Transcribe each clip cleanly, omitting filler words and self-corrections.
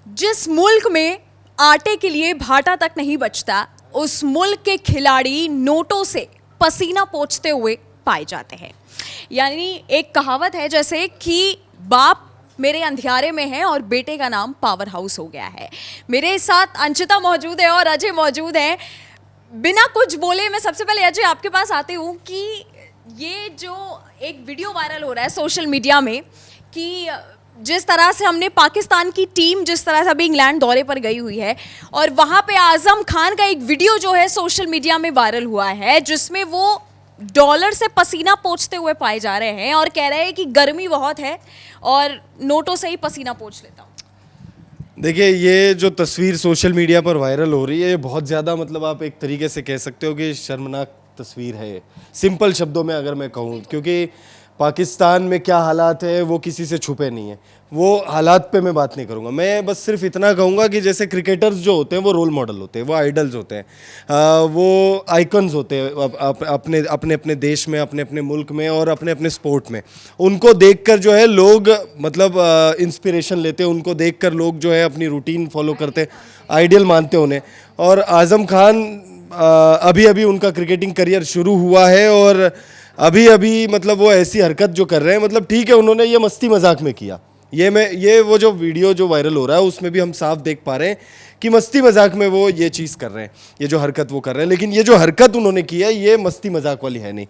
जिस मुल्क में आटे के लिए भाटा तक नहीं बचता, उस मुल्क के खिलाड़ी नोटों से पसीना पोंछते हुए पाए जाते हैं। यानी एक कहावत है जैसे कि बाप मेरे अंधियारे में है और बेटे का नाम पावर हाउस हो गया है। मेरे साथ अंशिता मौजूद है और अजय मौजूद है। बिना कुछ बोले मैं सबसे पहले अजय आपके पास आती हूँ कि ये जो एक वीडियो वायरल हो रहा है सोशल मीडिया में कि जिस तरह से हमने पाकिस्तान की टीम जिस तरह से अभी इंग्लैंड दौरे पर गई हुई है और वहाँ पे आज़म खान का एक वीडियो जो है सोशल मीडिया में वायरल हुआ है जिसमें वो डॉलर से पसीना पोंछते हुए पाए जा रहे हैं और कह रहे हैं कि गर्मी बहुत है और नोटों से ही पसीना पोंछ लेता हूँ। देखिए, ये जो तस्वीर सोशल मीडिया पर वायरल हो रही है ये बहुत ज़्यादा मतलब आप एक तरीके से कह सकते हो कि शर्मनाक तस्वीर है, सिंपल शब्दों में अगर मैं कहूँ, क्योंकि पाकिस्तान में क्या हालात है वो किसी से छुपे नहीं है। वो हालात पे मैं बात नहीं करूँगा, मैं बस सिर्फ इतना कहूँगा कि जैसे क्रिकेटर्स जो होते हैं वो रोल मॉडल होते हैं, वो आइडल्स होते हैं, वो आइकन्स होते हैं अपने अपने अपने देश में, अपने अपने मुल्क में और अपने अपने स्पोर्ट में। उनको देखकर जो है लोग मतलब इंस्पिरेशन लेते हैं, उनको देखकर लोग जो है अपनी रूटीन फॉलो करते हैं, आइडियल मानते हैं उन्हें। और आज़म खान अभी अभी उनका क्रिकेटिंग करियर शुरू हुआ है और अभी अभी मतलब वो ऐसी हरकत जो कर रहे हैं, मतलब ठीक है उन्होंने ये मस्ती मजाक में किया, ये वो जो वीडियो जो वायरल हो रहा है उसमें भी हम साफ देख पा रहे हैं कि मस्ती मजाक में वो ये चीज़ कर रहे हैं, ये जो हरकत वो कर रहे हैं। लेकिन ये जो हरकत उन्होंने की है ये मस्ती मजाक वाली है नहीं।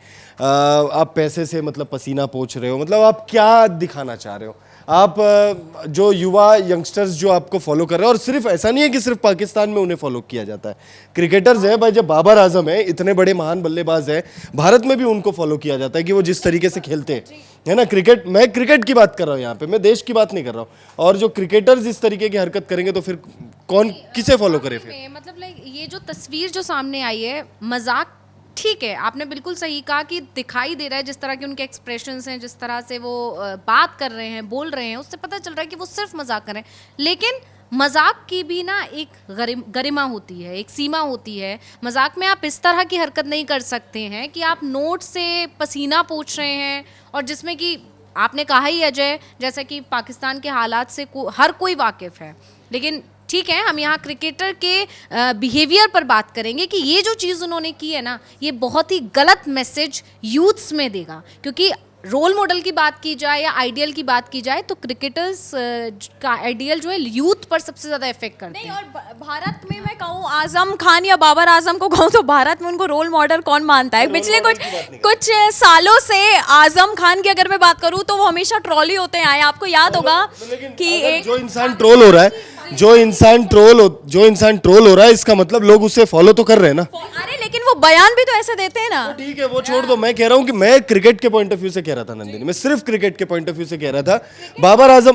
आप पैसे से मतलब पसीना पोंछ रहे हो, मतलब आप क्या दिखाना चाह रहे हो? आप जो युवा यंगस्टर्स जो आपको फॉलो कर रहे हैं, और सिर्फ ऐसा नहीं है कि सिर्फ पाकिस्तान में उन्हें फॉलो किया जाता है, क्रिकेटर्स है भाई, जब बाबर आजम है, इतने बड़े महान बल्लेबाज है, भारत में भी उनको फॉलो किया जाता है कि वो जिस तरीके से खेलते हैं, है ना। मैं क्रिकेट की बात कर रहा हूँ यहाँ पे, मैं देश की बात नहीं कर रहा हूँ। और जो क्रिकेटर्स इस तरीके की हरकत करेंगे तो फिर कौन किसे फॉलो करे फिर? मतलब लाइक ये जो तस्वीर जो सामने आई है, मजाक ठीक है, आपने बिल्कुल सही कहा कि दिखाई दे रहा है जिस तरह के उनके एक्सप्रेशंस हैं, जिस तरह से वो बात कर रहे हैं, बोल रहे हैं, उससे पता चल रहा है कि वो सिर्फ मजाक कर रहे हैं। लेकिन मजाक की भी ना एक गरिमा होती है, एक सीमा होती है। मजाक में आप इस तरह की हरकत नहीं कर सकते हैं कि आप नोट से पसीना पोंछ रहे हैं, और जिसमें कि आपने कहा ही अजय, जैसा कि पाकिस्तान के हालात से हर कोई वाकिफ़ है। लेकिन ठीक है, हम यहाँ क्रिकेटर के बिहेवियर पर बात करेंगे कि ये जो चीज़ उन्होंने की है ना, ये बहुत ही गलत मैसेज यूथ्स में देगा। क्योंकि रोल मॉडल की बात की जाए या आइडियल की बात की जाए तो क्रिकेटर्स का आइडियल जो है यूथ पर सबसे ज़्यादा इफेक्ट करते हैं। और भारत में मैं कहूँ आजम खान या बाबर आजम को कहूँ तो भारत में उनको रोल मॉडल कौन मानता है? पिछले कुछ सालों से आजम खान की अगर मैं बात करूँ तो वो हमेशा ट्रॉली होते आए। आपको याद होगा कि एक जो इंसान ट्रोल हो रहा है, जो इंसान ट्रोल हो रहा है, इसका मतलब लोग उसे फॉलो तो कर रहे हैं ना। अरे लेकिन वो बयान भी तो ऐसे देते हैं ना। तो ठीक है, वो छोड़ दो। मैं कह रहा हूँ कि मैं क्रिकेट के पॉइंट ऑफ व्यू से कह रहा था नंदिनी, मैं सिर्फ क्रिकेट के पॉइंट ऑफ व्यू से कह रहा था।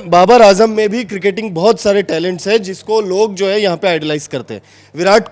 बाबर आजम में भी क्रिकेटिंग बहुत सारे टैलेंट्स हैं जिसको लोग जो है यहाँ पे आइडलाइज करते हैं। विराट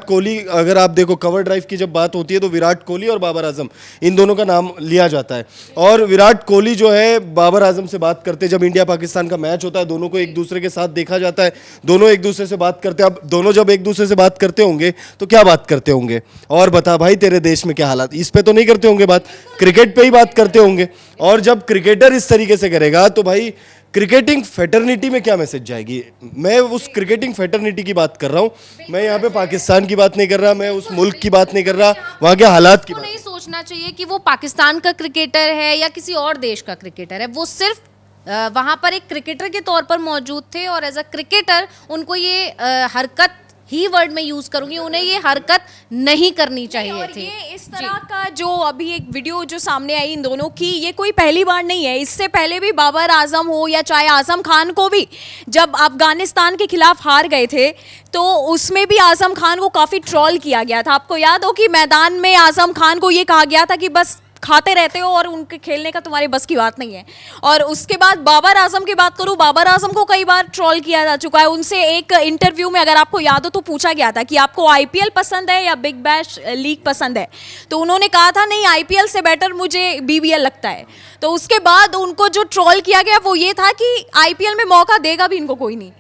कोहली अगर आप देखो कवर ड्राइव की जब बात होती है तो विराट कोहली और बाबर आजम इन दोनों का नाम लिया जाता है। और विराट कोहली जो है बाबर आजम से बात करते, जब इंडिया पाकिस्तान का मैच होता है दोनों को एक दूसरे के साथ देखा जाता है, दोनों एक दूसरे से बात करते हैं। अब दोनों जब एक दूसरे से बात करते होंगे तो क्या बात करते होंगे? और बता भाई तेरे देश में क्या हालात, इस पे तो नहीं करते होंगे बात, क्रिकेट पे ही बात करते होंगे। और जब क्रिकेटर इस तरीके से करेगा तो भाई क्रिकेटिंग फेटर्निटी में क्या मैसेज जाएगी? मैं उस क्रिकेटिंग फेटर्निटी की बात कर रहा हूँ, मैं यहाँ पे पाकिस्तान की बात नहीं कर रहा, मैं उस मुल्क की बात नहीं कर रहा, वहाँ के हालात की बात। नहीं सोचना चाहिए कि वो पाकिस्तान का क्रिकेटर है या किसी और देश का क्रिकेटर है, वो सिर्फ वहाँ पर एक क्रिकेटर के तौर पर मौजूद थे और एज अ क्रिकेटर उनको ये हरकत ही वर्ड में यूज करूंगी, उन्हें ये हरकत नहीं करनी चाहिए थी। ये इस तरह का जो अभी एक वीडियो जो सामने आई इन दोनों की, ये कोई पहली बार नहीं है। इससे पहले भी बाबर आजम हो या चाहे आजम खान को भी, जब अफगानिस्तान के खिलाफ हार गए थे तो उसमें भी आजम खान को काफ़ी ट्रोल किया गया था। आपको याद हो कि मैदान में आजम खान को ये कहा गया था कि बस खाते रहते हो और उनके खेलने का तुम्हारे बस की बात नहीं है। और उसके बाद बाबर आजम की बात करूं, बाबर आजम को कई बार ट्रोल किया जा चुका है। उनसे एक इंटरव्यू में अगर आपको याद हो तो पूछा गया था कि आपको आईपीएल पसंद है या बिग बैश लीग पसंद है, तो उन्होंने कहा था नहीं, आईपीएल से बेटर मुझे बीबीएल लगता है। तो उसके बाद उनको जो ट्रोल किया गया वो ये था कि आईपीएल में मौका देगा भी इनको कोई नहीं,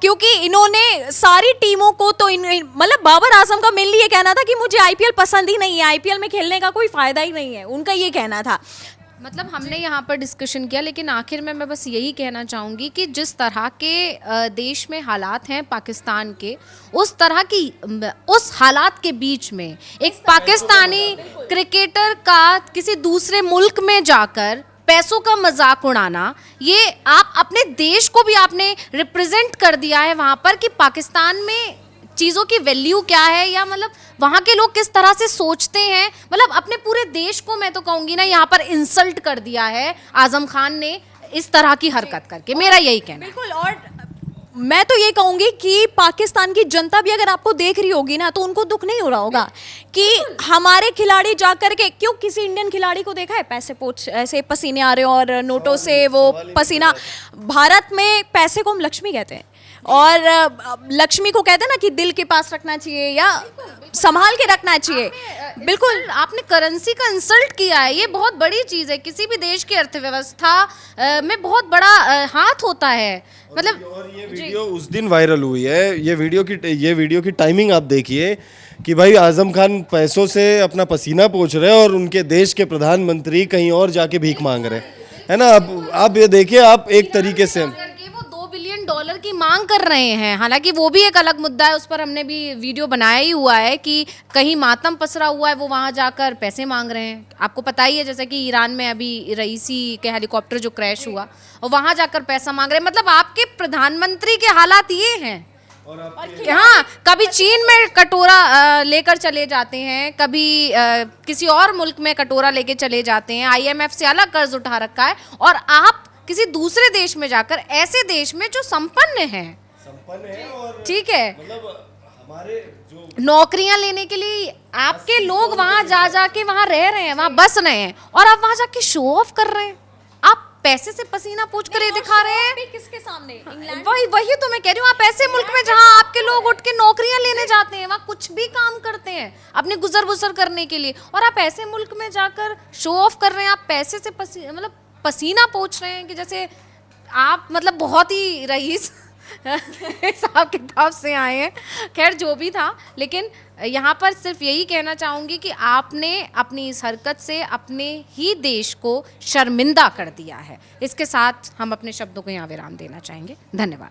क्योंकि इन्होंने सारी टीमों को तो मतलब बाबर आजम का मेनली ये कहना था कि मुझे आईपीएल पसंद ही नहीं है, आईपीएल में खेलने का कोई फायदा ही नहीं है, उनका ये कहना था। मतलब हमने यहाँ पर डिस्कशन किया, लेकिन आखिर में मैं बस यही कहना चाहूँगी कि जिस तरह के देश में हालात हैं पाकिस्तान के, उस तरह की उस हालात के बीच में एक पाकिस्तानी क्रिकेटर का किसी दूसरे मुल्क में जाकर पैसों का मजाक उड़ाना, ये आप अपने देश को भी आपने रिप्रेजेंट कर दिया है वहाँ पर कि पाकिस्तान में चीज़ों की वैल्यू क्या है, या मतलब वहाँ के लोग किस तरह से सोचते हैं। मतलब अपने पूरे देश को मैं तो कहूँगी ना यहाँ पर इंसल्ट कर दिया है आजम खान ने इस तरह की हरकत करके, मेरा यही कहना है। बिल्कुल। और मैं तो ये कहूंगी कि पाकिस्तान की जनता भी अगर आपको देख रही होगी ना, तो उनको दुख नहीं हो रहा होगा कि हमारे खिलाड़ी जाकर के, क्यों किसी इंडियन खिलाड़ी को देखा है पैसे पोछ ऐसे पसीने आ रहे हो और नोटों से वो पसीना। भारत में पैसे को हम लक्ष्मी कहते हैं, और लक्ष्मी को कहते हैं ना कि दिल के पास रखना चाहिए या संभाल के रखना चाहिए। बिल्कुल, आपने करेंसी का इंसल्ट किया है, ये बहुत बड़ी चीज़ है। किसी भी देश की अर्थव्यवस्था में बहुत बड़ा हाथ होता है। मतलब और ये वीडियो उस दिन वायरल हुई है, ये वीडियो की टाइमिंग आप देखिए कि भाई आजम खान पैसों से अपना पसीना पोंछ रहे हैं और उनके देश के प्रधानमंत्री कहीं और जाके भीख मांग रहे हैं, है ना। अब आप ये देखिए, आप एक तरीके से करके वो $2 बिलियन की मांग कर रहे हैं। हालांकि वो भी एक अलग मुद्दा है, उस पर हमने भी वीडियो बनाया ही हुआ है कि कहीं मातम पसरा हुआ है, वो वहाँ जाकर पैसे मांग रहे हैं। आपको पता ही है जैसे कि ईरान में अभी रईसी के हेलीकॉप्टर जो क्रैश हुआ और वहाँ जाकर पैसा मांग रहे हैं। मतलब आपके प्रधानमंत्री के हालात ये हैं। हाँ, कभी चीन में कटोरा लेकर चले जाते हैं, कभी किसी और मुल्क में कटोरा लेके चले जाते हैं, IMF से अलग कर्ज उठा रखा है, और आप किसी दूसरे देश में जाकर, ऐसे देश में जो संपन्न है और ठीक है, मतलब हमारे जो नौकरियां लेने के लिए आपके लोग वहां जा जाके वहां रह रहे हैं, वहां बस रहे हैं, और आप वहां जाके शो ऑफ कर रहे हैं। आप पैसे से पसीना पोंछ कर ये दिखा रहे हैं। किसके सामने? इंग्लैंड। वही तो मैं कह रही हूँ, आप ऐसे मुल्क में जहाँ आपके लोग उठ के नौकरियां लेने जाते हैं, वहाँ कुछ भी काम करते हैं अपनी गुजर बसर करने के लिए, और आप ऐसे मुल्क में जाकर शो ऑफ कर रहे हैं। आप पैसे से पसीना पोंछ रहे हैं कि जैसे आप मतलब बहुत ही रईस हिसाब किताब से आए हैं। खैर जो भी था, लेकिन यहाँ पर सिर्फ यही कहना चाहूँगी कि आपने अपनी इस हरकत से अपने ही देश को शर्मिंदा कर दिया है। इसके साथ हम अपने शब्दों को यहाँ विराम देना चाहेंगे। धन्यवाद।